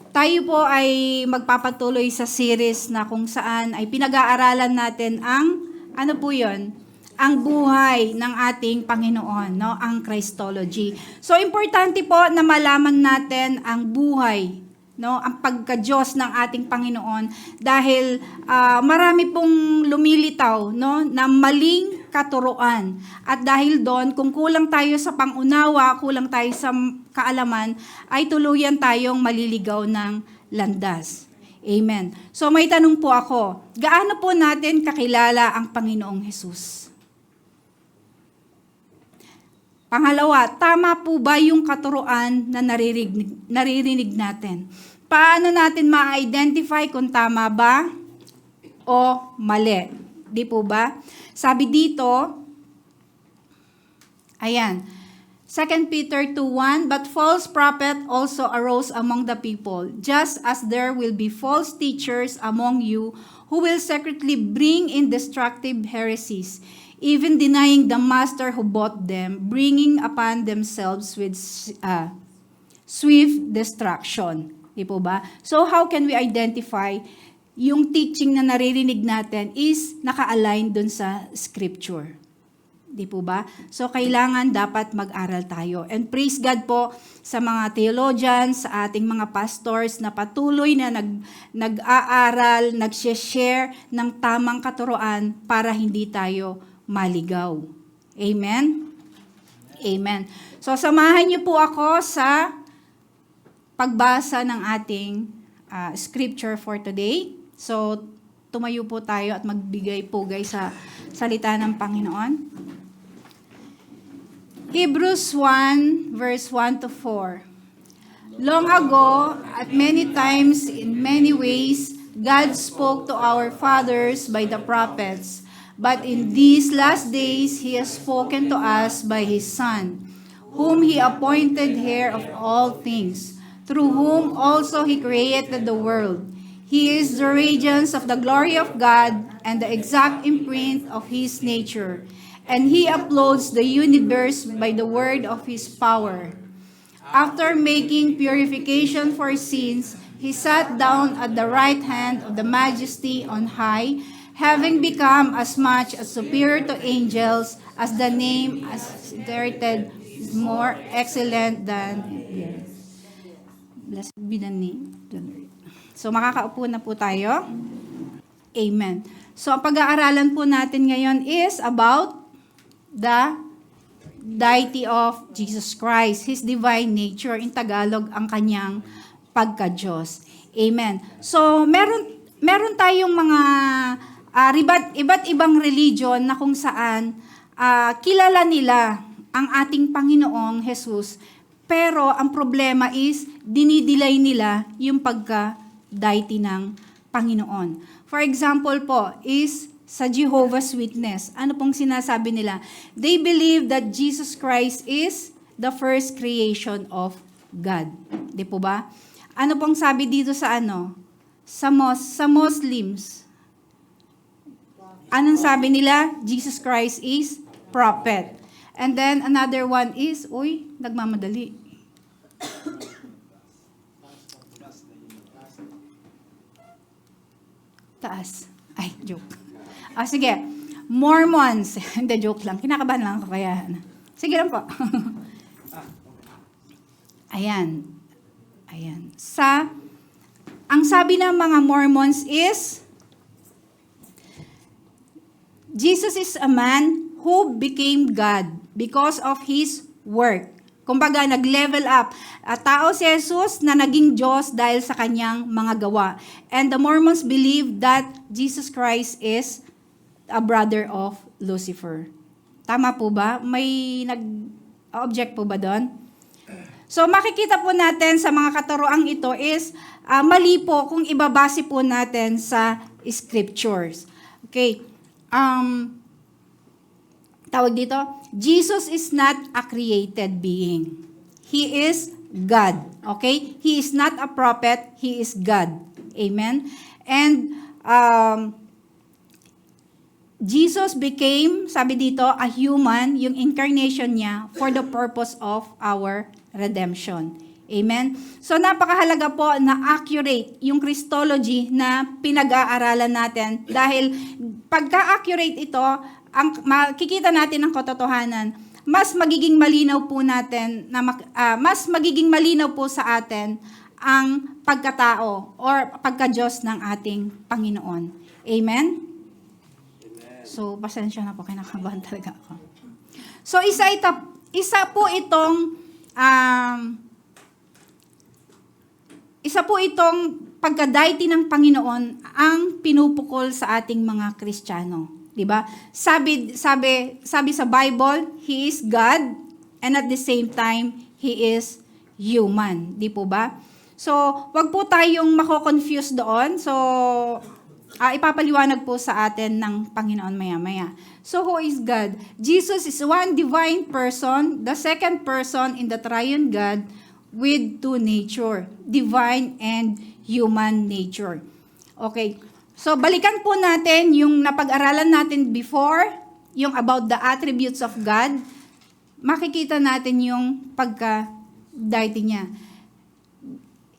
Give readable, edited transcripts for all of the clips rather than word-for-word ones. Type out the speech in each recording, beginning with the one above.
Tayo po ay magpapatuloy sa series na kung saan ay pinag-aaralan natin ang, ano po yun? Ang buhay ng ating Panginoon, no? Ang Christology. So, importante po na malaman natin ang buhay, no? Ang pagka-Diyos ng ating Panginoon dahil marami pong lumilitaw, no? Na maling katuruan. At dahil doon, kung kulang tayo sa pangunawa, kulang tayo sa kaalaman, ay tuluyan tayong maliligaw ng landas. Amen. So may tanong po ako, gaano po natin kakilala ang Panginoong Hesus? Pangalawa, tama po ba yung katuruan na naririnig natin? Paano natin ma-identify kung tama ba o mali? Di po ba? Sabi dito, ayan, 2 Peter 2:1, but false prophet also arose among the people, just as there will be false teachers among you who will secretly bring in destructive heresies, even denying the master who bought them, bringing upon themselves with swift destruction. Di po ba? So how can we identify yung teaching na naririnig natin is naka-align dun sa scripture? Di po ba? So, kailangan dapat mag-aral tayo. And praise God po sa mga theologians, sa ating mga pastors na patuloy na nag-aaral, nag-share ng tamang katuruan para hindi tayo maligaw. Amen? Amen. So, samahan niyo po ako sa pagbasa ng ating scripture for today. So, tumayo po tayo at magbigay pugay sa salita ng Panginoon. Hebrews 1, verse 1 to 4. Long ago, at many times, in many ways, God spoke to our fathers by the prophets. But in these last days, He has spoken to us by His Son, whom He appointed heir of all things, through whom also He created the world. He is the radiance of the glory of God and the exact imprint of His nature. And He uploads the universe by the word of His power. After making purification for sins, He sat down at the right hand of the Majesty on high, having become as much as superior to angels as the name as inherited is more excellent than theirs. Blessed be the name. So makakaupo na po tayo. Amen. So ang pag-aaralan po natin ngayon is about the deity of Jesus Christ, His divine nature. In Tagalog, ang kanyang pagka-Diyos. Amen. So meron tayong mga iba't ibang religion na kung saan kilala nila ang ating Panginoong Jesus, pero ang problema is dinidilay nila yung pagka-deity ng Panginoon. For example po is sa Jehovah's Witness. Ano pong sinasabi nila? They believe that Jesus Christ is the first creation of God. Di po ba? Ano pong sabi dito sa sa Muslims? Anong sabi nila? Jesus Christ is prophet. And then another one is, nagmamadali. Taas. Ay, joke. Sige. Mormons. Hindi, joke lang. Kinakabahan lang ako kaya. Sige lang po. Ayan. Ang sabi ng mga Mormons is, Jesus is a man who became God because of His work. Kumbaga, nag-level up. Tao si Jesus na naging Diyos dahil sa kanyang mga gawa. And the Mormons believe that Jesus Christ is a brother of Lucifer. Tama po ba? May nag-object po ba doon? So, makikita po natin sa mga katuroang ito is mali po kung ibabase po natin sa scriptures. Okay. Tawag dito, Jesus is not a created being. He is God. Okay? He is not a prophet. He is God. Amen? And Jesus became, sabi dito, a human, yung incarnation niya, for the purpose of our redemption. Amen? So napakahalaga po na accurate yung Christology na pinag-aaralan natin dahil pagka-accurate ito, ang makikita natin ang katotohanan, mas magiging malinaw po natin mas magiging malinaw po sa atin ang pagkatao or pagka-Diyos ng ating Panginoon. Amen? So, pasensya na po, kinakabahan talaga ako. So, isa po itong pagka-deity ng Panginoon ang pinupukol sa ating mga Kristiyano. 'Di ba? Sabi sa Bible, He is God and at the same time, He is human. Di po ba? So, wag po tayong mako-confuse doon. So, ipapaliwanag po sa atin ng Panginoon maya-maya. So, who is God? Jesus is one divine person, the second person in the triune God with two nature, divine and human nature. Okay. So, balikan po natin yung napag-aralan natin before, yung about the attributes of God. Makikita natin yung pagka-deity niya.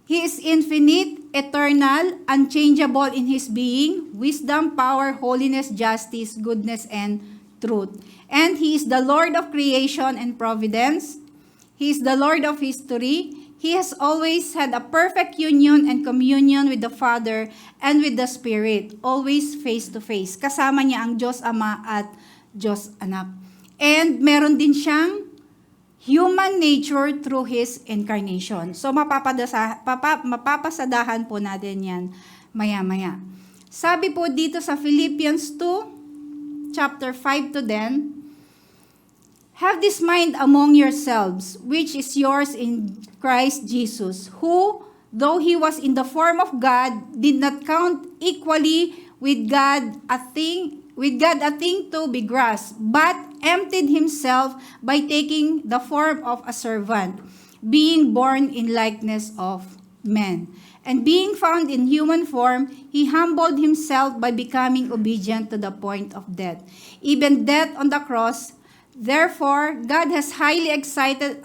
He is infinite, eternal, unchangeable in His being, wisdom, power, holiness, justice, goodness, and truth. And He is the Lord of creation and providence. He is the Lord of history. He has always had a perfect union and communion with the Father and with the Spirit, always face to face. Kasama niya ang Diyos Ama at Diyos Anak. And meron din siyang human nature through His incarnation. So, mapapasadahan po natin yan maya-maya. Sabi po dito sa Philippians 2, chapter 5 to 10, have this mind among yourselves, which is yours in Christ Jesus, who, though He was in the form of God, did not count equally with God a thing to be grasped, but emptied Himself by taking the form of a servant, being born in likeness of men. And being found in human form, He humbled Himself by becoming obedient to the point of death, even death on the cross. Therefore, God has highly exalted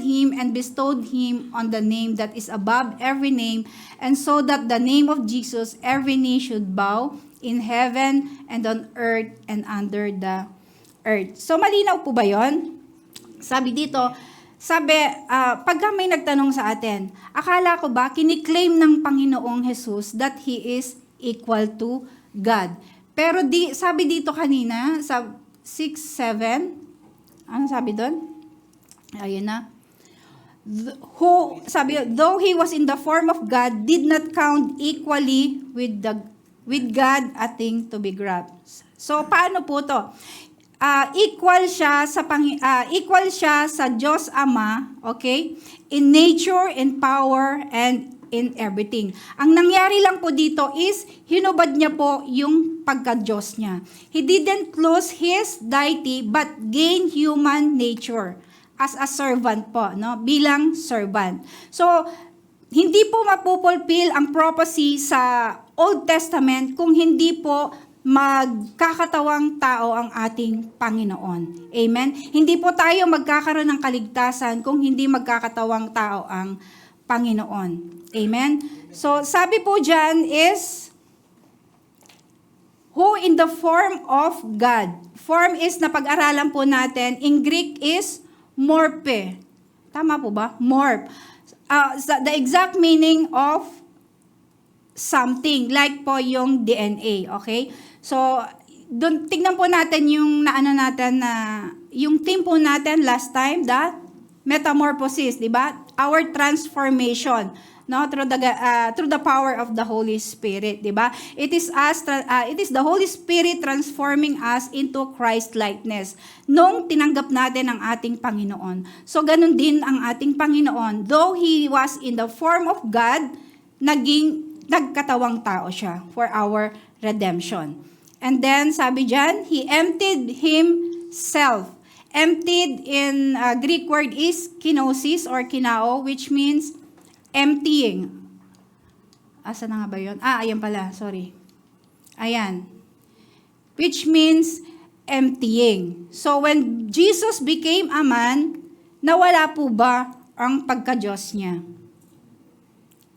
Him and bestowed Him on the name that is above every name, and so that the name of Jesus every knee should bow in heaven and on earth and under the earth. So, malinaw po ba yun? Sabi dito, pagka may nagtanong sa atin, akala ko ba kiniklaim ng Panginoong Jesus that He is equal to God? Pero sabi dito kanina, sa 6:7, ano sabi doon? Ayun na. Though He was in the form of God, did not count equally with God a thing to be grasped. So, paano po to? Equal siya sa Diyos Ama, okay? In nature, in power, and in everything. Ang nangyari lang po dito is, hinubad niya po yung pagka-Diyos niya. He didn't lose His deity, but gained human nature as a servant po, no? Bilang servant. So, hindi po mapupulfill ang prophecy sa Old Testament kung hindi po magkakatawang tao ang ating Panginoon. Amen? Hindi po tayo magkakaroon ng kaligtasan kung hindi magkakatawang tao ang Panginoon. Amen? So, sabi po dyan is, who in the form of God. Form is, na pag-aralan po natin, in Greek is morphe. Tama po ba? Morph. The exact meaning of something, like po yung DNA, okay? So, tignan po natin yung yung theme po natin last time, the metamorphosis, di ba? Our transformation, no, through the power of the Holy Spirit, di ba? It is the Holy Spirit transforming us into Christ likeness nung tinanggap natin ang ating Panginoon. So ganun din ang ating Panginoon, though He was in the form of God, nagkatawang tao siya for our redemption. And then sabi diyan, He emptied Himself. Emptied in Greek word is kenosis or kinao, which means emptying. Asa na nga ba yun? Ayan pala, sorry. Ayan. Which means emptying. So when Jesus became a man, nawala po ba ang pagka-Diyos niya?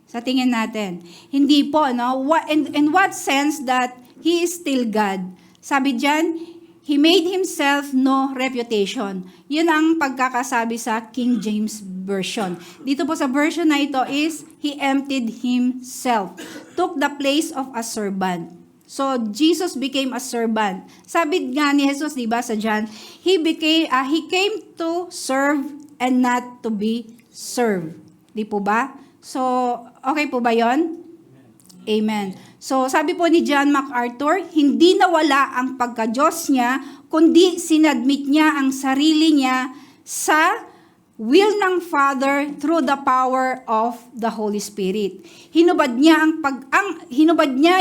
Sa tingin natin. Hindi po, no? In what sense that He is still God? Sabi diyan, He made Himself no reputation. Yun ang pagkakasabi sa King James Version. Dito po sa version na ito is, He emptied Himself, took the place of a servant. So, Jesus became a servant. Sabi nga ni Jesus, di ba, sa John, He came to serve and not to be served. Di po ba? So, okay po ba yon? Amen. So, sabi po ni John MacArthur, hindi nawala ang pagka-Diyos niya, kundi sinadmit niya ang sarili niya sa will ng Father through the power of the Holy Spirit. Hinubad niya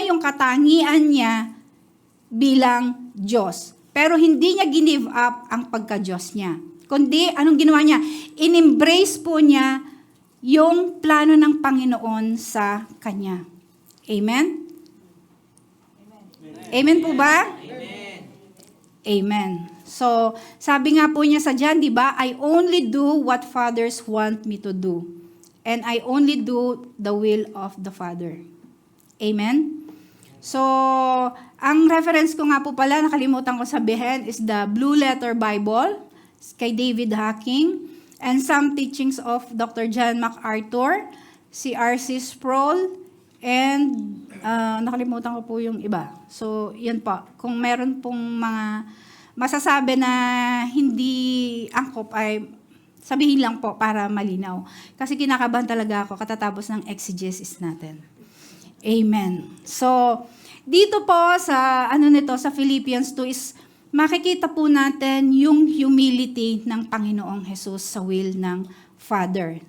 yung katangian niya bilang Diyos. Pero hindi niya give up ang pagka-Diyos niya. Kundi, anong ginawa niya? In-embrace po niya yung plano ng Panginoon sa kanya. Amen? Amen po ba? Amen. Amen. So, sabi nga po niya sa John, di ba, I only do what fathers want me to do. And I only do the will of the Father. Amen? So, ang reference ko nga po pala, nakalimutan ko sabihin, is the Blue Letter Bible kay David Hacking and some teachings of Dr. John MacArthur, si R.C. Sproul, and nakalimutan ko po yung iba. So, yan po. Kung meron pong mga masasabi na hindi angkop ay sabihin lang po para malinaw. Kasi kinakabahan talaga ako katatapos ng exegesis natin. Amen. So, dito po sa sa Philippians 2 is makikita po natin yung humility ng Panginoong Jesus sa will ng Father.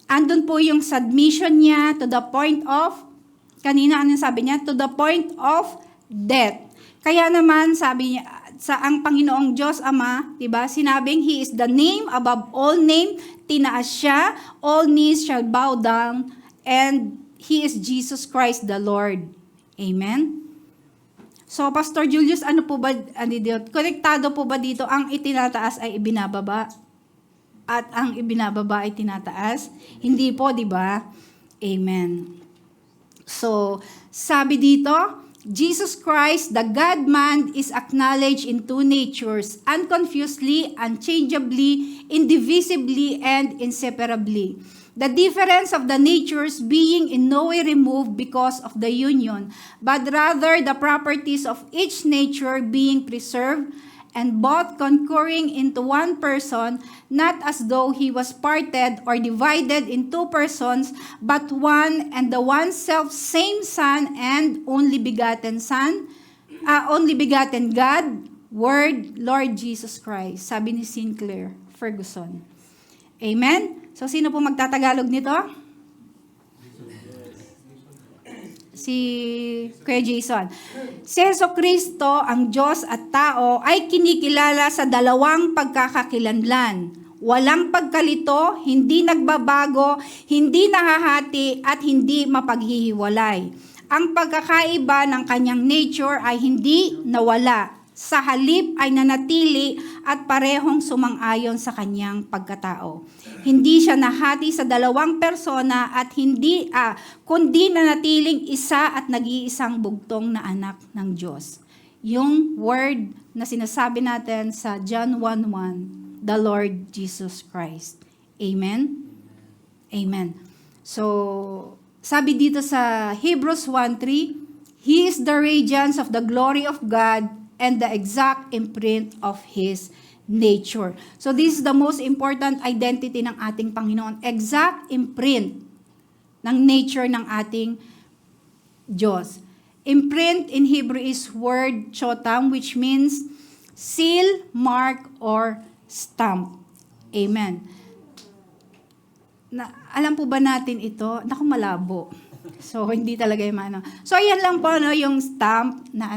Andun po yung submission niya to the point of, kanina anong sabi niya? To the point of death. Kaya naman sabi niya, ang Panginoong Diyos Ama, diba, sinabing He is the name above all name, tinaas siya, all knees shall bow down, and He is Jesus Christ the Lord. Amen? So, Pastor Julius, ano po ba, konektado po ba dito, ang itinataas ay ibinababa? At ang ibinababa ay tinataas? Hindi po, di ba? Amen. So, sabi dito, Jesus Christ, the God-man, is acknowledged in two natures, unconfusedly, unchangeably, indivisibly, and inseparably. The difference of the natures being in no way removed because of the union, but rather the properties of each nature being preserved, and both concurring into one person, not as though he was parted or divided in two persons, but one and the one self same Son and only begotten God, Word, Lord Jesus Christ. Sabi ni Sinclair Ferguson. Amen? So, sino po magtatagalog nito? Si Kuya Jason. Si Jesucristo, ang Diyos at tao, ay kinikilala sa dalawang pagkakakilanlan. Walang pagkalito, hindi nagbabago, hindi nahahati, at hindi mapaghihiwalay. Ang pagkakaiba ng kanyang nature ay hindi nawala. Sa halip ay nanatili at parehong sumang-ayon sa kanyang pagkatao. Hindi siya nahati sa dalawang persona at kundi nanatiling isa at nag-iisang bugtong na anak ng Diyos. Yung word na sinasabi natin sa John 1:1, the Lord Jesus Christ. Amen? Amen. So, sabi dito sa Hebrews 1:3, He is the radiance of the glory of God and the exact imprint of His nature. So this is the most important identity ng ating Panginoon. Exact imprint ng nature ng ating Diyos. Imprint in Hebrew is word chotam, which means seal, mark, or stamp. Amen. Alam po ba natin ito? Naku, malabo. So, hindi talaga yung So, ayan lang po, yung stamp na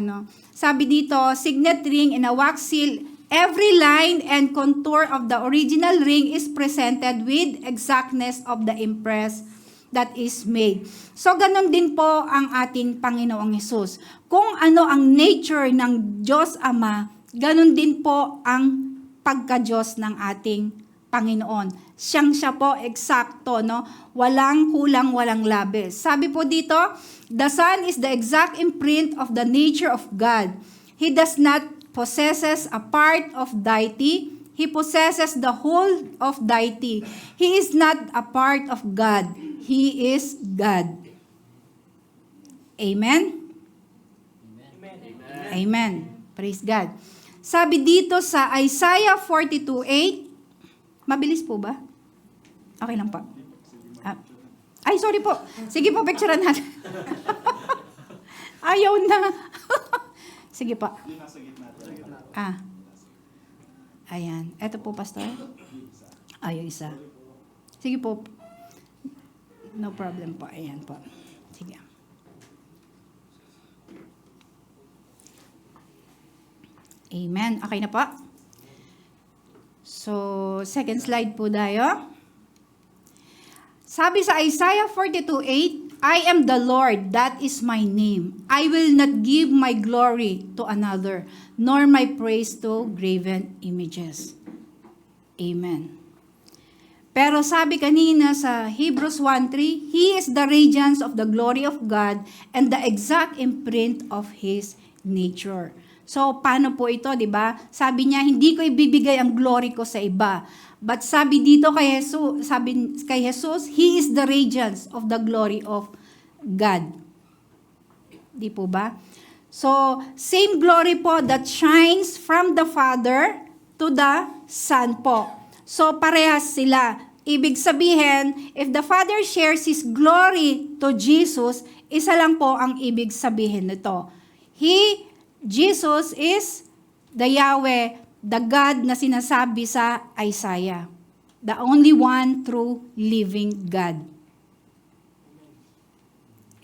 Sabi dito, signet ring in a wax seal, every line and contour of the original ring is presented with exactness of the impress that is made. So, ganun din po ang ating Panginoong Hesus. Kung ano ang nature ng Diyos Ama, ganun din po ang pagka-Diyos ng ating Panginoon. Siya po, eksakto, no? Walang kulang, walang labis. Sabi po dito, the Son is the exact imprint of the nature of God. He does not possesses a part of deity. He possesses the whole of deity. He is not a part of God. He is God. Amen? Amen. Praise God. Sabi dito sa Isaiah 42:8, mabilis po ba? Okay lang po. Ay, sorry po. Sige po, picturean natin. Ayaw na. Sige po. Ayan. Ito po, Pastor. Yung isa. Sige po. No problem po. Ayan po. Sige. Amen. Okay na po. So, second slide po tayo. Sabi sa Isaiah 42:8, I am the Lord, that is my name. I will not give my glory to another, nor my praise to graven images. Amen. Pero sabi kanina sa Hebrews 1:3, He is the radiance of the glory of God and the exact imprint of His nature. So, paano po ito, di ba? Sabi niya, hindi ko ibibigay ang glory ko sa iba. But sabi dito kay Jesus, He is the radiance of the glory of God. Di po ba? So, same glory po that shines from the Father to the Son po. So, parehas sila. Ibig sabihin, if the Father shares His glory to Jesus, isa lang po ang ibig sabihin nito. Jesus is the Yahweh, the God na sinasabi sa Isaiah. The only one true living God.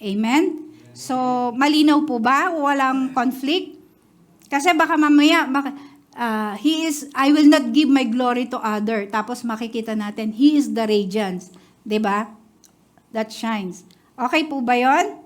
Amen? So, malinaw po ba? Walang conflict? Kasi baka mamaya, I will not give my glory to other. Tapos makikita natin, He is the radiance. Diba? That shines. Okay po ba yun?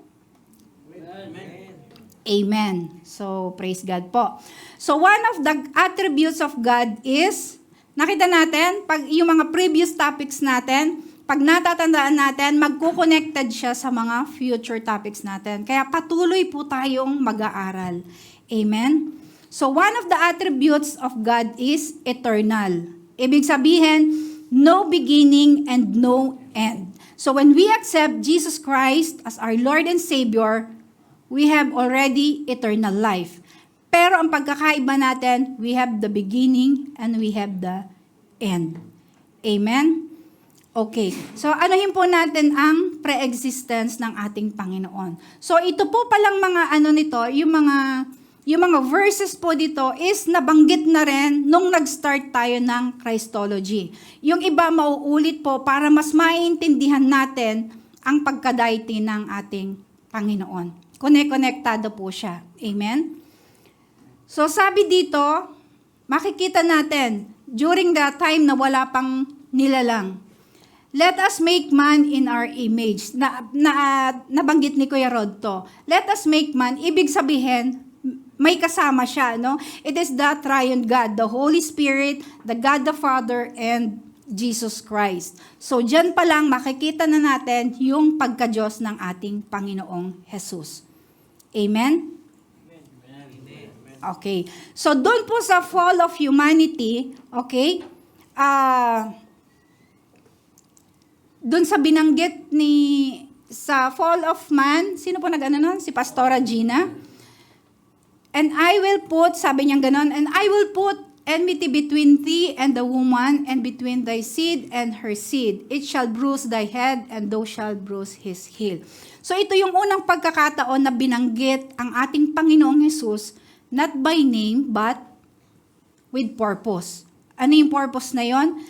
Amen. So, praise God po. So, one of the attributes of God is, nakita natin, pag yung mga previous topics natin, pag natatandaan natin, magko-connected siya sa mga future topics natin. Kaya patuloy po tayong mag-aaral. Amen? So, one of the attributes of God is eternal. Ibig sabihin, no beginning and no end. So, when we accept Jesus Christ as our Lord and Savior, we have already eternal life. Pero ang pagkakaiba natin, we have the beginning and we have the end. Amen? Okay. So, anuhin po natin ang pre-existence ng ating Panginoon. So, ito po palang mga nito, yung mga verses po dito is nabanggit na rin nung nag-start tayo ng Christology. Yung iba mauulit po para mas maintindihan natin ang pagka-deity ng ating Panginoon. Konektado po siya. Amen? So, sabi dito, makikita natin, during the time na wala pang nilalang, let us make man in our image. Nabanggit ni Kuya Rod to. Let us make man, ibig sabihin, may kasama siya, no? It is the triune God, the Holy Spirit, the God the Father, and Jesus Christ. So, dyan pa lang makikita na natin yung pagka-Diyos ng ating Panginoong Jesus. Amen? Okay. So, doon po sa fall of humanity, okay, doon sa binanggit sa fall of man, sino po nag-ano nun? Si Pastora Gina. And I will put, sabi niyang ganon, and I will put enmity between thee and the woman, and between thy seed and her seed. It shall bruise thy head, and thou shalt bruise his heel. So ito yung unang pagkakataon na binanggit ang ating Panginoong Hesus, not by name, but with purpose. Ano yung purpose na yon?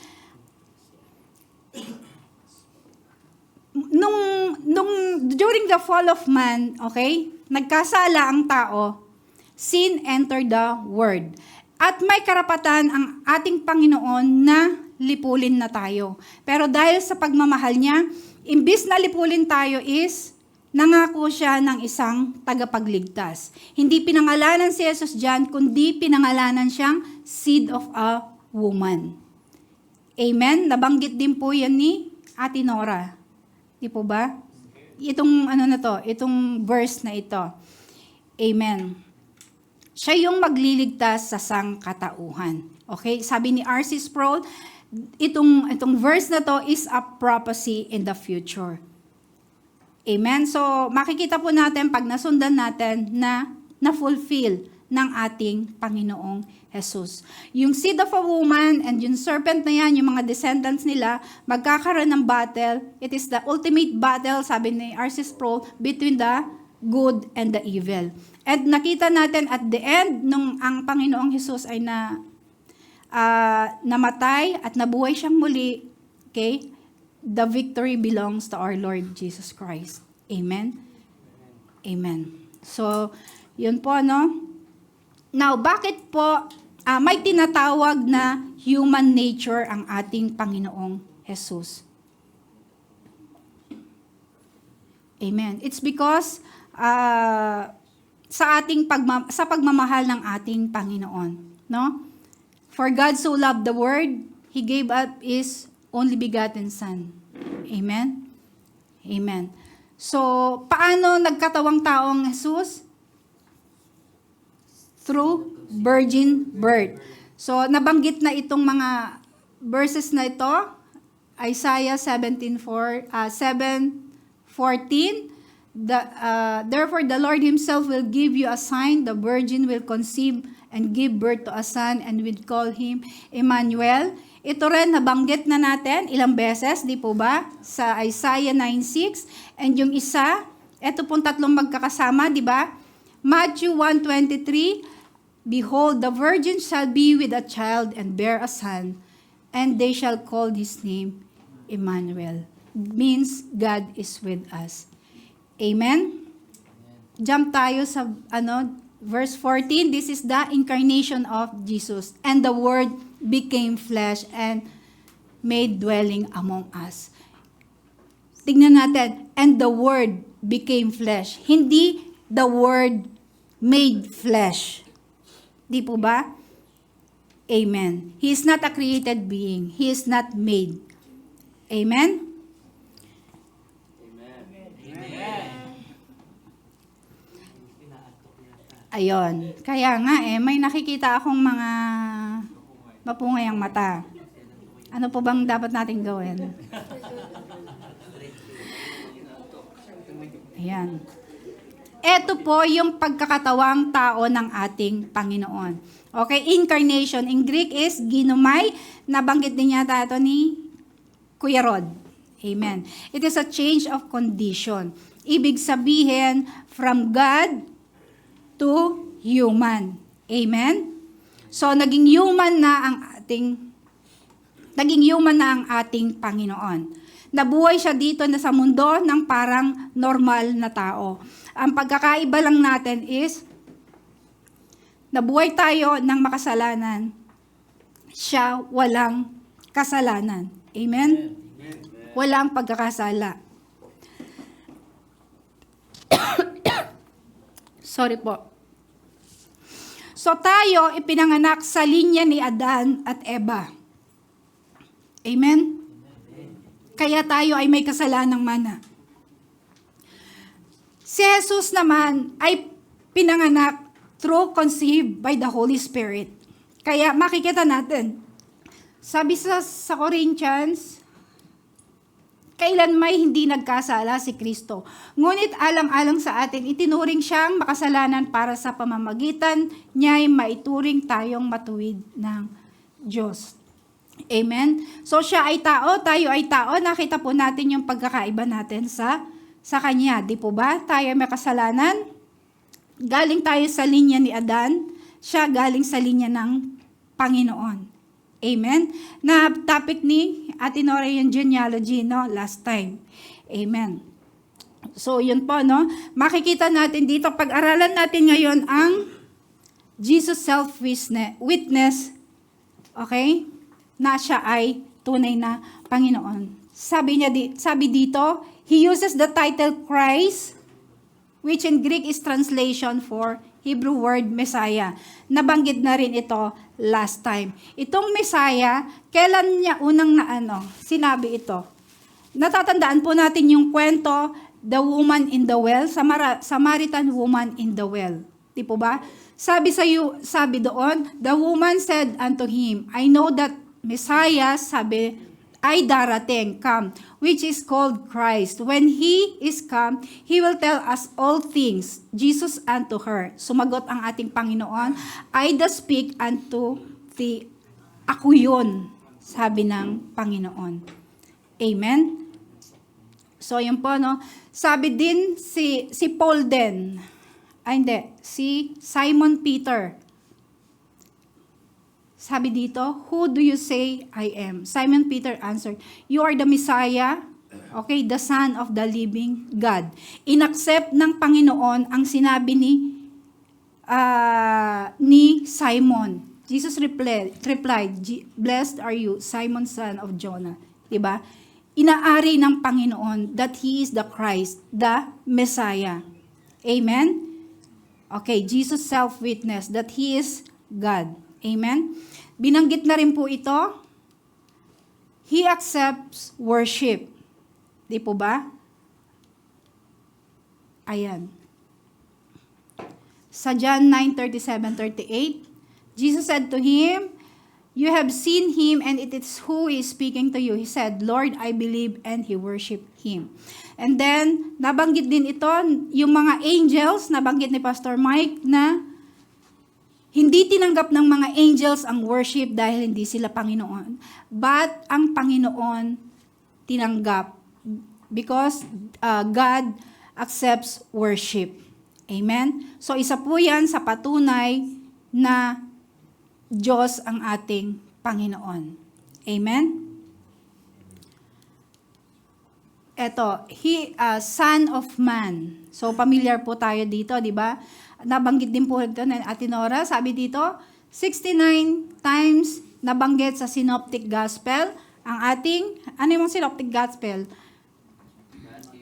During the fall of man, okay, nagkasala ang tao, sin entered the world. At may karapatan ang ating Panginoon na lipulin na tayo. Pero dahil sa pagmamahal niya, imbis na lipulin tayo is, nangako siya ng isang tagapagligtas. Hindi pinangalanan si Jesus diyan, kundi pinangalanan siyang seed of a woman. Amen? Nabanggit din po yan ni Ate Nora. Di po ba? Itong itong verse na ito. Amen. Siya yung magliligtas sa sangkatauhan. Okay? Sabi ni R.C. Sproul, itong verse na to is a prophecy in the future. Amen? So, makikita po natin pag nasundan natin na na-fulfill ng ating Panginoong Jesus. Yung seed of a woman and yung serpent na yan, yung mga descendants nila, magkakaroon ng battle. It is the ultimate battle, sabi ni R.C. Sproul, between the good and the evil. And nakita natin at the end, nung ang Panginoong Jesus ay namatay at nabuhay siyang muli, okay, the victory belongs to our Lord Jesus Christ. Amen? Amen. So, yun po, no? Now, bakit po may tinatawag na human nature ang ating Panginoong Jesus? Amen. It's because sa pagmamahal ng ating Panginoon, no? For God so loved the world, He gave up His only begotten Son. Amen? Amen. So, paano nagkatawang taong Jesus? Through virgin birth. So, nabanggit na itong mga verses na ito, Isaiah 7:14, therefore the Lord Himself will give you a sign, the virgin will conceive and give birth to a son and will call him Emmanuel. Ito rin, nabanggit na natin ilang beses, di po ba? Sa Isaiah 9:6. And yung isa, ito pong tatlong magkakasama, di ba? Matthew 1:23, behold, the virgin shall be with a child and bear a son, and they shall call his name Emmanuel. Means God is with us. Amen? Jump tayo sa verse 14. This is the incarnation of Jesus. And the Word became flesh and made dwelling among us. Tignan natin. And the Word became flesh. Hindi the Word made flesh. Di po ba? Amen. He is not a created being. He is not made. Amen? Ayon. Kaya nga may nakikita akong mga mapungay ang mata. Ano po bang dapat nating gawin? Ayan. Ito po yung pagkakatawang tao ng ating Panginoon. Okay, incarnation. In Greek is ginomai. Nabanggit din yata ito ni Kuya Rod. Amen. It is a change of condition. Ibig sabihin, from God to human. Amen? So, naging human na ang ating Panginoon. Nabuhay siya dito na sa mundo ng parang normal na tao. Ang pagkakaiba lang natin is, nabuhay tayo ng makasalanan. Siya walang kasalanan. Amen? Walang pagkakasala. Sorry po. So tayo ipinanganak sa linya ni Adan at Eva. Amen? Kaya tayo ay may kasalanang mana. Si Jesus naman ay pinanganak through conceived by the Holy Spirit. Kaya makikita natin, sabi sa Corinthians, kailan may hindi nagkasala si Kristo. Ngunit alang-alang sa atin, itinuring siyang makasalanan para sa pamamagitan niya ay maituring tayong matuwid ng Diyos. Amen? So siya ay tao, tayo ay tao. Nakita po natin yung pagkakaiba natin sa Kanya. Di po ba? Tayo may kasalanan. Galing tayo sa linya ni Adan. Siya galing sa linya ng Panginoon. Amen? Na topic ni Ate Nora yung genealogy, no? Last time. Amen. So, yun po, no? Makikita natin dito, pag-aralan natin ngayon ang Jesus self-witness, okay? Na siya ay tunay na Panginoon. Sabi dito, He uses the title Christ, which in Greek is translation for Hebrew word Messiah. Nabanggit na rin ito last time. Itong Messiah, kailan niya unang sinabi ito? Natatandaan po natin yung kwento, the woman in the well, Samaritan woman in the well. Di po ba? Sabi doon, the woman said unto him, I know that Messiah, sabi, ay darating, come, which is called Christ. When He is come, He will tell us all things. Jesus unto her. Sumagot ang ating Panginoon, I the speak unto thee. Ako yun, sabi ng Panginoon. Amen? So, yun po, no? Sabi din si Paul din, si Simon Peter. Sabi dito, who do you say I am? Simon Peter answered, you are the Messiah, okay, the Son of the living God. Inaccept ng Panginoon ang sinabi ni Simon. Jesus replied, blessed are you, Simon son of Jonah. Diba? Inaari ng Panginoon that He is the Christ, the Messiah. Amen? Okay, Jesus self-witness that He is God. Amen? Binanggit na rin po ito. He accepts worship. Di po ba? Ayan. Sa John 9:37-38, Jesus said to him, you have seen Him and it is who is speaking to you. He said, Lord, I believe, and he worshiped Him. And then, nabanggit din ito, yung mga angels, nabanggit ni Pastor Mike na hindi tinanggap ng mga angels ang worship dahil hindi sila Panginoon. But ang Panginoon tinanggap because God accepts worship. Amen? So isa po yan sa patunay na Diyos ang ating Panginoon. Amen? Eto, Son of Man. So familiar po tayo dito, di ba? Nabanggit din po ito ng Ate Nora. Sabi dito, 69 times nabanggit sa Synoptic Gospel. Ang ating, ano yung Synoptic Gospel?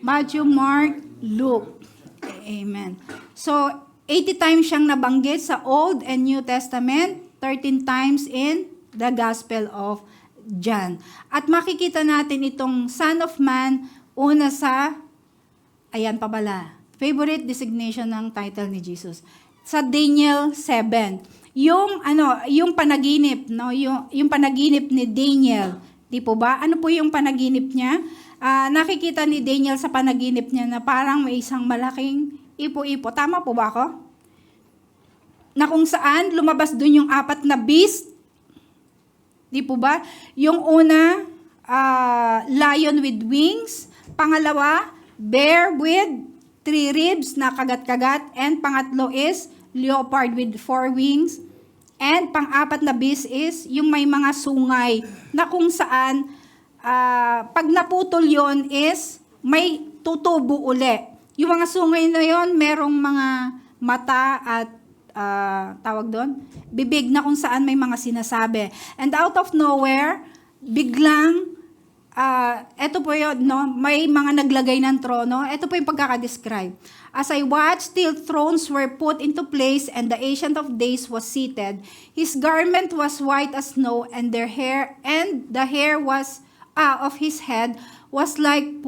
Matthew, Mark, Luke. Amen. So, 80 times siyang nabanggit sa Old and New Testament, 13 times in the Gospel of John. At makikita natin itong Son of Man, una sa, ayan pa pala, favorite designation ng title ni Jesus. Sa Daniel 7. Yung panaginip, no? Yung panaginip ni Daniel, di po ba? Ano po yung panaginip niya? Nakikita ni Daniel sa panaginip niya na parang may isang malaking ipo-ipo. Tama po ba ako? Na kung saan lumabas dun yung 4 na beast. Di po ba? Yung una, lion with wings. Pangalawa, bear with 3 ribs na kagat-kagat. And pangatlo is leopard with 4 wings. And pang-4 na beast is yung may mga sungay na kung saan pag naputol yon is may tutubo uli. Yung mga sungay na yon merong mga mata at tawag doon, bibig na kung saan may mga sinasabi. And out of nowhere, biglang eto po yun, no? May mga naglagay ng trono. Eto po yung pagkakadescribe. As I watched, till thrones were put into place, and the Ancient of Days was seated. His garment was white as snow, and the hair was of his head was like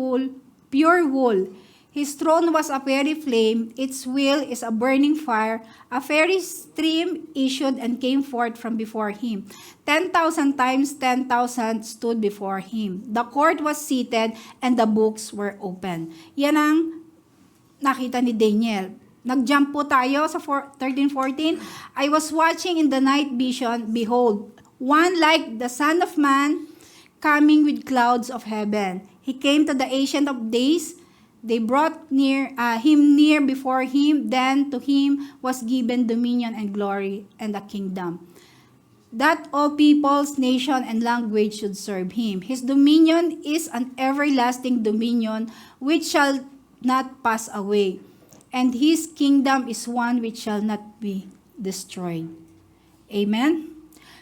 pure wool. His throne was a fiery flame, its wheel is a burning fire, a fiery stream issued and came forth from before him. 10,000 times 10,000 stood before him. The court was seated and the books were open. Yan ang nakita ni Daniel. Nag-jump po tayo sa 13:14. I was watching in the night vision, behold, one like the Son of Man coming with clouds of heaven. He came to the Ancient of Days. They brought him near before him. Then to him was given dominion and glory and a kingdom, that all peoples, nation, and language should serve him. His dominion is an everlasting dominion which shall not pass away, and his kingdom is one which shall not be destroyed. Amen?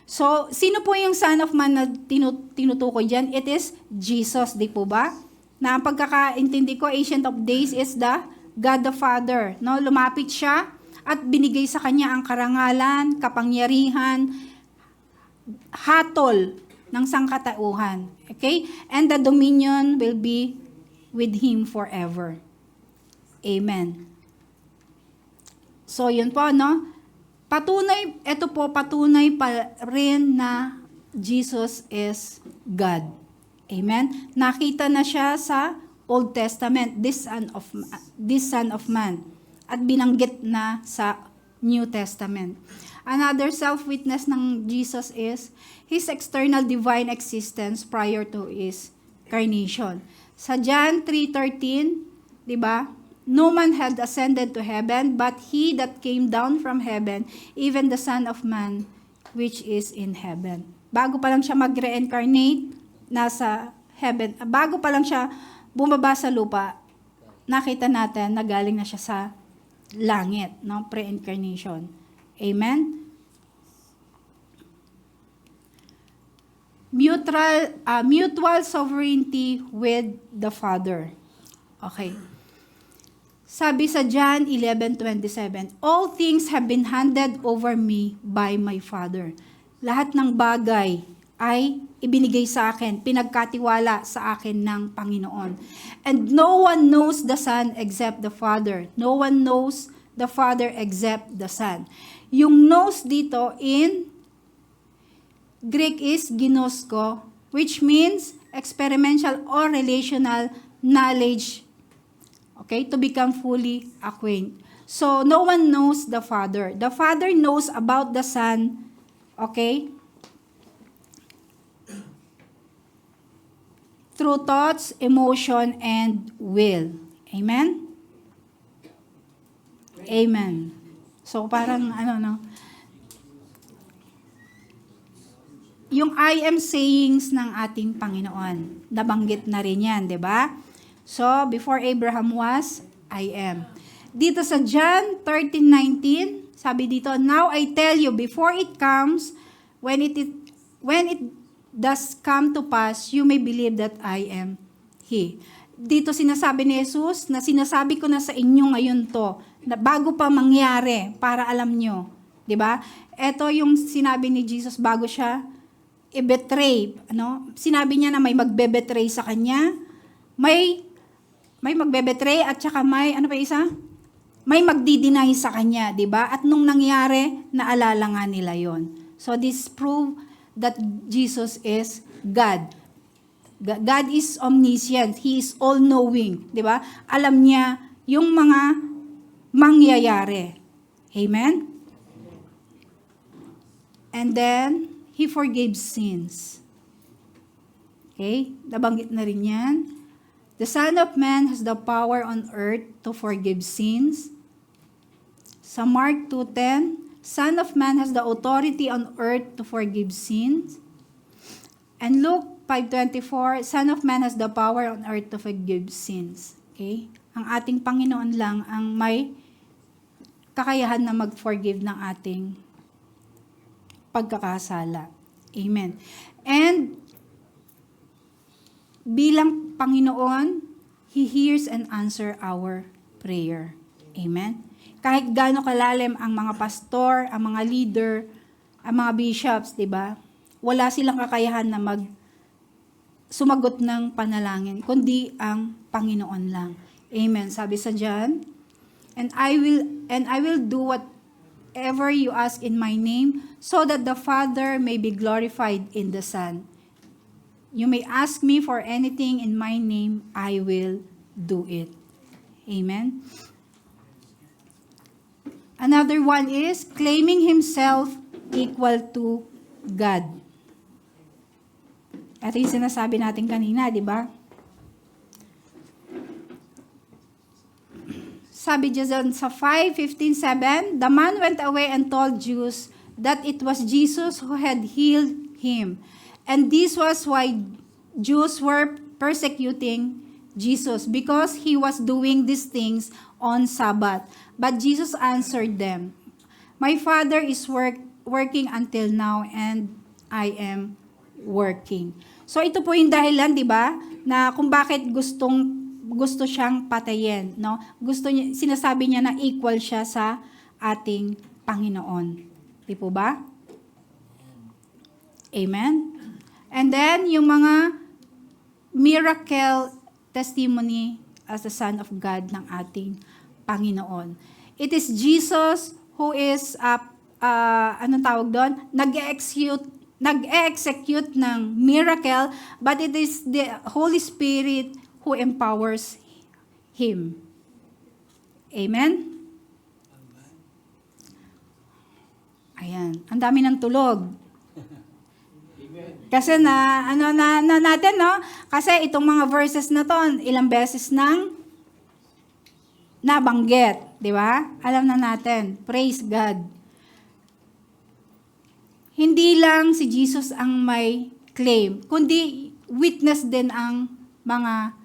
So, sino po yung Son of Man na tinutukoy dyan? It is Jesus, di po ba? Na ang pagkakaintindi ko, Ancient of Days is the God the Father. No? Lumapit siya at binigay sa kanya ang karangalan, kapangyarihan, hatol ng sangkatauhan. Okay? And the dominion will be with Him forever. Amen. So, yun po, no? Patunay pa rin na Jesus is God. Amen? Nakita na siya sa Old Testament, this Son of Man. At binanggit na sa New Testament. Another self-witness ng Jesus is His external divine existence prior to His incarnation. Sa John 3:13, di ba? No man had ascended to heaven, but He that came down from heaven, even the Son of Man, which is in heaven. Bago pa lang siya mag-reincarnate, nasa heaven. Bago pa lang siya bumaba sa lupa, nakita natin na galing na siya sa langit, no? Pre-incarnation. Amen? Mutual sovereignty with the Father. Okay. Sabi sa John 11:27, all things have been handed over me by my Father. Lahat ng bagay ay ibinigay sa akin, pinagkatiwala sa akin ng Panginoon. And no one knows the Son except the Father. No one knows the Father except the Son. Yung knows dito in Greek is ginosko, which means experiential or relational knowledge. Okay, to become fully acquainted. So, no one knows the Father. The Father knows about the Son, okay, through thoughts, emotion, and will. Amen? Amen. So, parang, yung I am sayings ng ating Panginoon, nabanggit na rin yan, di ba? So, before Abraham was, I am. Dito sa John 13:19, sabi dito, now I tell you, before it comes, when it does come to pass, you may believe that I am He. Dito sinasabi ni Jesus, na sinasabi ko na sa inyo ngayon to, na bago pa mangyari, para alam nyo. Diba? Ito yung sinabi ni Jesus bago siya i-betray. Sinabi niya na may magbe-betray sa kanya, may magbe-betray at saka may, may magdi-deny sa kanya, di ba? At nung nangyari, naalala nga nila yon. So this prove that Jesus is God. God is omniscient. He is all-knowing, di ba? Alam niya yung mga mangyayari. Amen? And then, He forgave sins. Okay? Nabanggit na rin yan. The Son of Man has the power on earth to forgive sins. Sa Mark 2:10, Son of Man has the authority on earth to forgive sins. And Luke 5:24, Son of Man has the power on earth to forgive sins. Okay? Ang ating Panginoon lang ang may kakayahan na mag-forgive ng ating pagkakasala. Amen. And bilang Panginoon, He hears and answers our prayer. Amen? Kahit gaano kalalim ang mga pastor, ang mga leader, ang mga bishops, di ba? Wala silang kakayahan na sumagot ng panalangin, kundi ang Panginoon lang. Amen. Sabi sa John, and I will do whatever you ask in my name, so that the Father may be glorified in the Son. You may ask me for anything in my name, I will do it. Amen. Another one is claiming himself equal to God. Ito yung sinasabi natin kanina, di ba? Sabi dyan sa 5:15-7, the man went away and told Jews that it was Jesus who had healed him. And this was why Jews were persecuting Jesus, because he was doing these things on Sabbath. But Jesus answered them, my Father is working until now, and I am working. So ito po yung dahilan, di ba, na kung bakit gusto siyang patayin, no? Sinasabi niya na equal siya sa ating Panginoon. Di po ba? Amen? And then, yung mga miracle testimony as the Son of God ng ating Panginoon. It is Jesus who is, anong tawag doon? Nag-execute ng miracle, but it is the Holy Spirit who empowers Him. Amen? Ayan. Ang dami ng tulog. Kasi natin, no? Kasi itong mga verses na to, ilang beses nang nabanggit. Di ba? Alam na natin. Praise God. Hindi lang si Jesus ang may claim, kundi witness din ang mga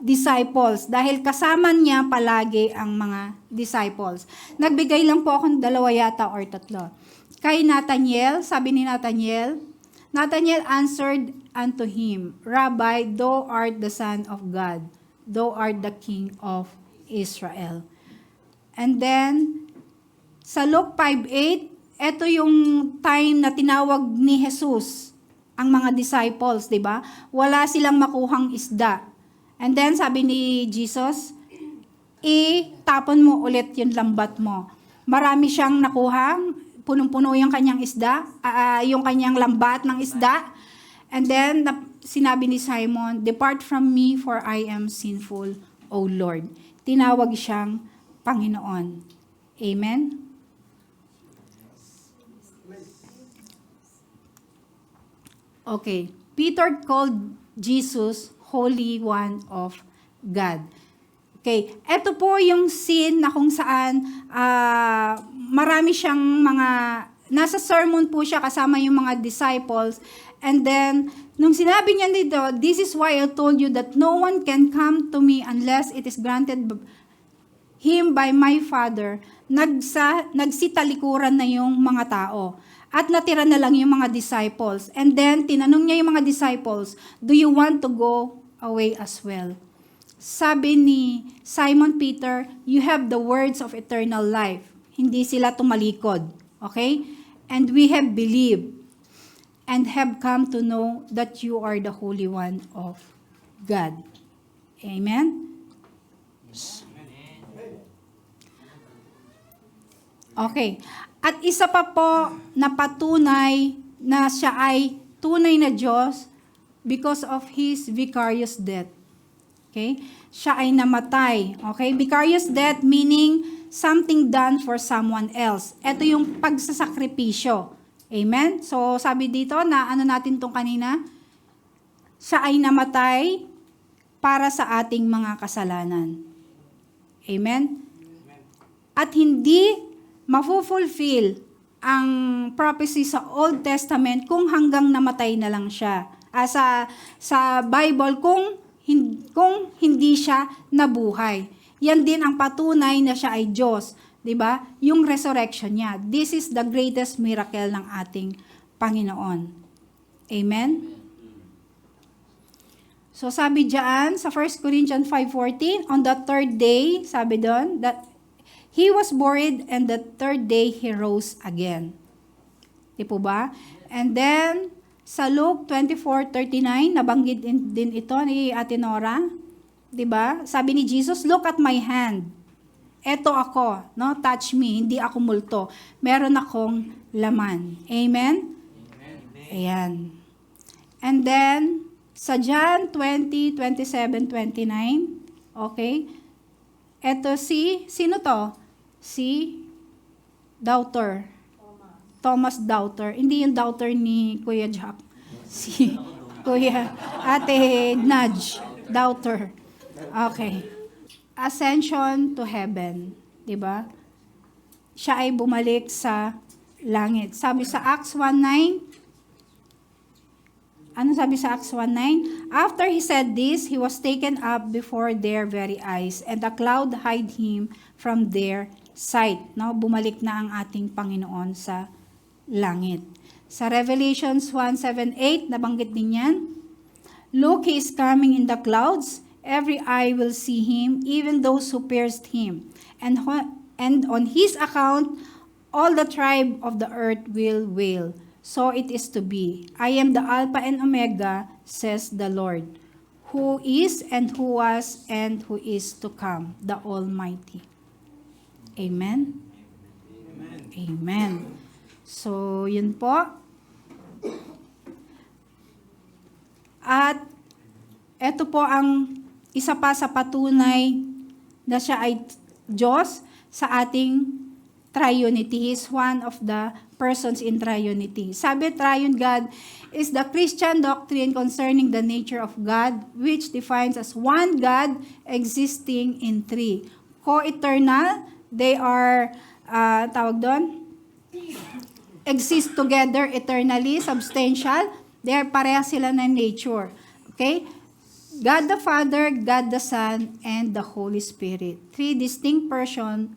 disciples. Dahil kasama niya palagi ang mga disciples. Nagbigay lang po akong 2 yata or 3. Kay Nathaniel, sabi ni Nathaniel answered unto him, Rabbi, thou art the Son of God. Thou art the King of Israel. And then, sa Luke 5:8, ito yung time na tinawag ni Jesus ang mga disciples, di ba? Wala silang makuhang isda. And then, sabi ni Jesus, itapon mo ulit yung lambat mo. Marami siyang nakuhang, punong-puno yung kanyang isda, yung kanyang lambat ng isda. And then, sinabi ni Simon, Depart from me, for I am sinful, O Lord. Tinawag siyang Panginoon. Amen? Okay. Peter called Jesus Holy One of God. Okay. Ito po yung scene na kung saan marami siyang mga, nasa sermon po siya kasama yung mga disciples. And then, nung sinabi niya dito, this is why I told you that no one can come to me unless it is granted him by my Father. Nagsitalikuran na yung mga tao. At natira na lang yung mga disciples. And then, tinanong niya yung mga disciples, do you want to go away as well? Sabi ni Simon Peter, you have the words of eternal life. Hindi sila tumalikod. Okay? And we have believed and have come to know that you are the Holy One of God. Amen? Okay. At isa pa po na patunay na siya ay tunay na Diyos because of His vicarious death. Okay? Siya ay namatay. Okay? Vicarious death meaning something done for someone else. Ito yung pagsasakripisyo. Amen? So, sabi dito na ano natin tong kanina? Siya ay namatay para sa ating mga kasalanan. Amen? At hindi mafulfill ang prophecy sa Old Testament kung hanggang namatay na lang siya. Sa Bible, kung hindi siya nabuhay. Yan din ang patunay na siya ay Diyos. 'Di ba? Yung resurrection niya. This is the greatest miracle ng ating Panginoon. Amen? So sabi diyan sa 1 Corinthians 5:14, on the third day, sabi doon, that He was buried and the third day He rose again. Di po ba? And then, sa Luke 24:39, nabanggit din ito ni Ate Nora. Di ba? Sabi ni Jesus, look at my hand. Eto ako, no? Touch me, hindi ako multo. Meron akong laman. Amen? Ayan. And then, sa John 20:27-29, okay? Eto sino to? Si Doubter. Thomas Doubter. Hindi yung doubter ni Kuya Jack. Si Kuya Ate Nudge. Doubter. Okay. Ascension to heaven. Diba? Siya ay bumalik sa langit. Sabi sa Acts 1:9, ano sabi sa Acts 1:9? After he said this, he was taken up before their very eyes, and a cloud hid him from their sight. No? Bumalik na ang ating Panginoon sa langit. Sa Revelations 1:7-8, nabanggit din yan. Look, he is coming in the clouds. Every eye will see him, even those who pierced him. And on his account, all the tribe of the earth will wail. so it is to be. I am the Alpha and Omega, says the Lord, who is and who was and who is to come, the Almighty. Amen? Amen. So, yun po. At ito po ang isa pa sa patunay na siya ay Diyos sa ating triunity. He is one of the persons in triunity. Sabi, triune God is the Christian doctrine concerning the nature of God, which defines as one God existing in three. Co-eternal, they are, tawag doon, exist together eternally, substantial, they are pareha sila na nature. Okay? God the Father, God the Son, and the Holy Spirit. Three distinct person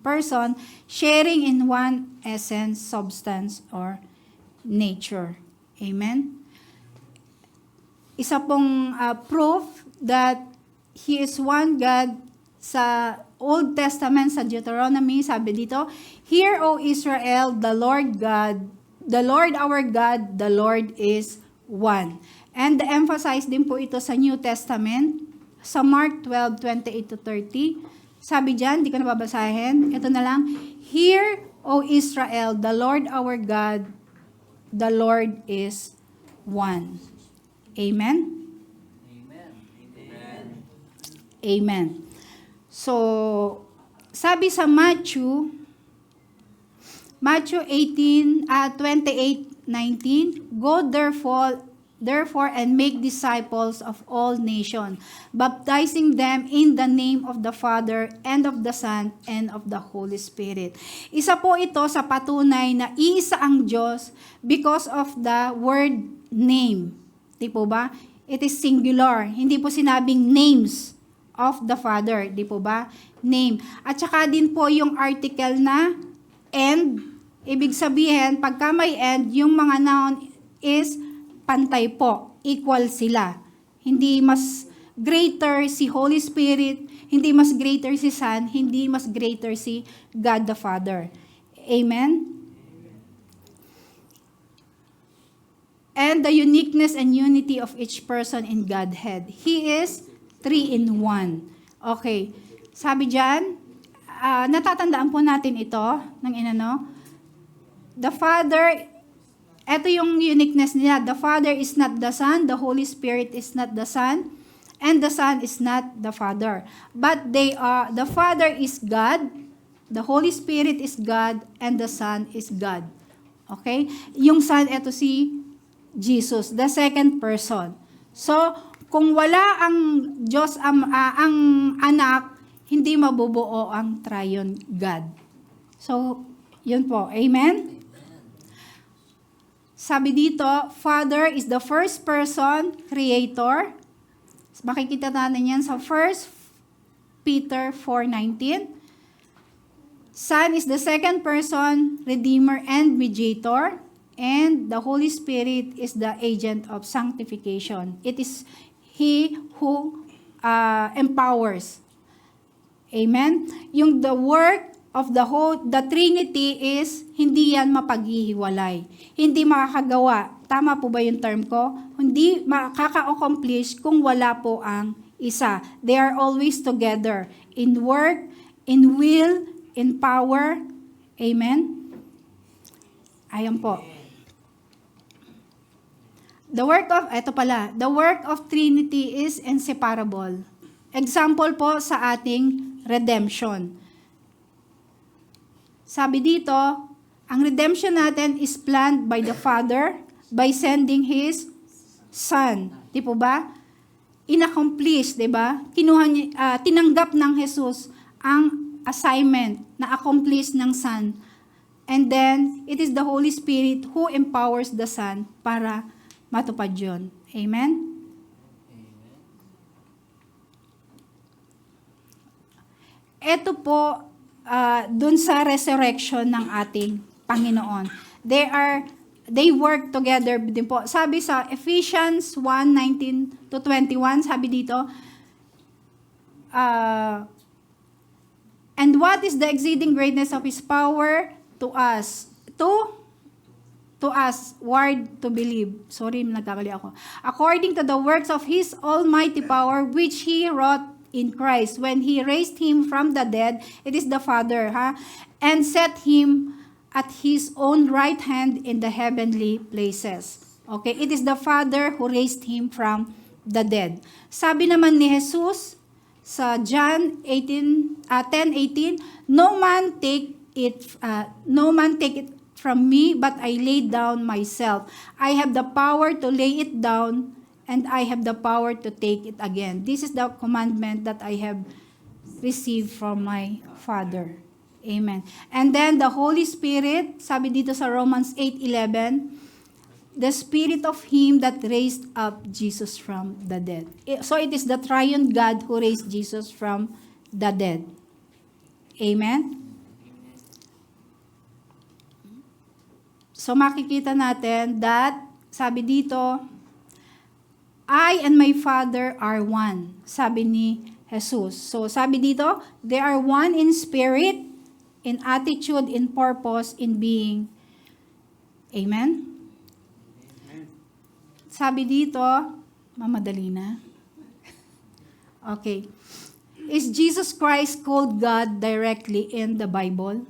sharing in one essence, substance, or nature. Amen? Isa pong proof that He is one God sa Old Testament, sa Deuteronomy, sabi dito, Hear, O Israel, the Lord God, the Lord our God, the Lord is one. And emphasize din po ito sa New Testament, sa Mark 12:28-30. Sabi dyan, di ko nababasahin, ito na lang, Hear, O Israel, the Lord our God, the Lord is one. Amen? Amen. Amen. Amen. So, sabi sa Matthew 28:19, Go therefore and make disciples of all nations, baptizing them in the name of the Father and of the Son and of the Holy Spirit. Isa po ito sa patunay na iisa ang Diyos because of the word name. Di po ba? It is singular. Hindi po sinabing names of the Father. Di po ba? Name. At saka din po yung article na and. Ibig sabihin, pagka may and, yung mga noun is pantay po. Equal sila. Hindi mas greater si Holy Spirit, hindi mas greater si Son, hindi mas greater si God the Father. Amen? And the uniqueness and unity of each person in Godhead. He is 3 in 1. Okay. Sabi dyan, natatandaan po natin ito ng inano. The Father, ito yung uniqueness niya. The Father is not the Son, the Holy Spirit is not the Son, and the Son is not the Father. But they are, the Father is God, the Holy Spirit is God, and the Son is God. Okay? Yung Son, ito si Jesus, the second person. So, kung wala ang Diyos, ang anak, hindi mabubuo ang triune God. So, yun po. Amen? Sabi dito, Father is the first person, creator. Makikita natin yan sa 1 Peter 4:19. Son is the second person, redeemer and mediator. And the Holy Spirit is the agent of sanctification. It is He who empowers. Amen? Yung the work of the Trinity is hindi yan mapaghihiwalay. Hindi makakagawa. Tama po ba yung term ko? Hindi makaka-accomplish kung wala po ang isa. They are always together in work, in will, in power. Amen? Ayan po. The work of Trinity is inseparable. Example po sa ating redemption. Sabi dito, ang redemption natin is planned by the Father by sending His Son. Di po ba? Inaccomplish, di ba? Tinanggap ng Jesus ang assignment na accomplish ng Son. And then, it is the Holy Spirit who empowers the Son para matupad yun. Amen? Ito po, dun sa resurrection ng ating Panginoon. They work together din po. Sabi sa Ephesians 1:19-21, sabi dito, and what is the exceeding greatness of His power to us? to us word to believe. Sorry, nagkakali ako. According to the works of His almighty power, which He wrought in Christ, when He raised Him from the dead, it is the Father, and set Him at His own right hand in the heavenly places. Okay, it is the Father who raised Him from the dead. Sabi naman ni Jesus sa John 10:18, no man take it from me, but I lay down myself. I have the power to lay it down, and I have the power to take it again. This is the commandment that I have received from my Father. Amen. And then the Holy Spirit, sabi dito sa Romans 8:11, the Spirit of Him that raised up Jesus from the dead. So it is the triune God who raised Jesus from the dead. Amen. So makikita natin that, sabi dito, I and my Father are one, sabi ni Jesus. So sabi dito, they are one in spirit, in attitude, in purpose, in being. Amen? Sabi dito, mamadali na. Okay. Is Jesus Christ called God directly in the Bible?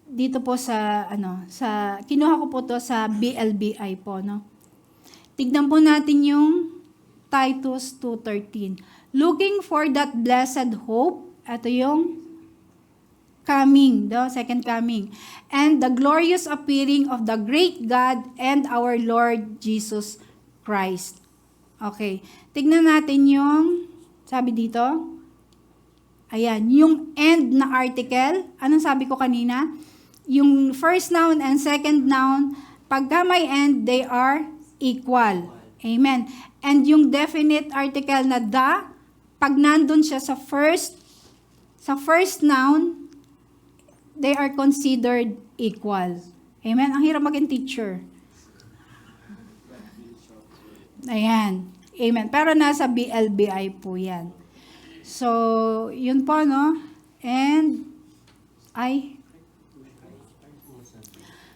Dito po kinuha ko po to sa BLBI po, no? Tignan po natin yung Titus 2:13. Looking for that blessed hope, ito yung coming, the second coming, and the glorious appearing of the great God and our Lord Jesus Christ. Okay. Tignan natin yung, sabi dito, ayan, yung end na article. Anong sabi ko kanina? Yung first noun and second noun, pagka may end, they are equal. Amen. And yung definite article na the, pag nandun siya sa first noun, they are considered equal. Amen. Ang hirap maging teacher. Ayan. Amen. Pero nasa BLBI po yan. So, yun po, no? And,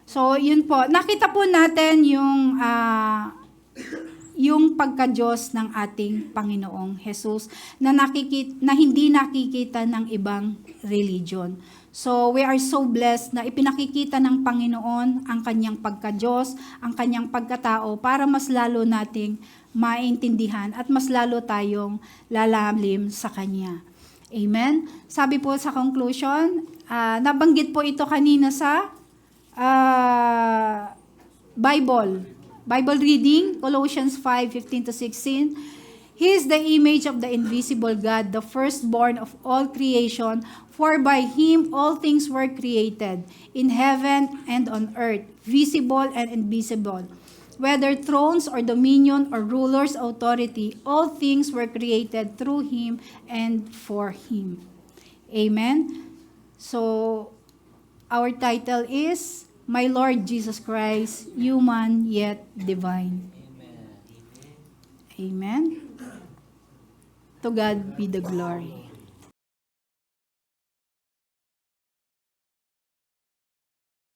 so, yun po. Nakita po natin yung pagka-Diyos ng ating Panginoong Jesus na hindi nakikita ng ibang religion. So, we are so blessed na ipinakikita ng Panginoon ang kanyang pagka-Diyos, ang kanyang pagkatao para mas lalo nating maintindihan at mas lalo tayong lalalim sa Kanya. Amen? Sabi po sa conclusion, nabanggit po ito kanina sa Bible reading, Colossians 5:15-16. He is the image of the invisible God, the firstborn of all creation, for by Him all things were created, in heaven and on earth, visible and invisible. Whether thrones or dominion or rulers' authority, all things were created through Him and for Him. Amen? So, our title is, My Lord Jesus Christ, Human Yet Divine. Amen. Amen? To God be the glory.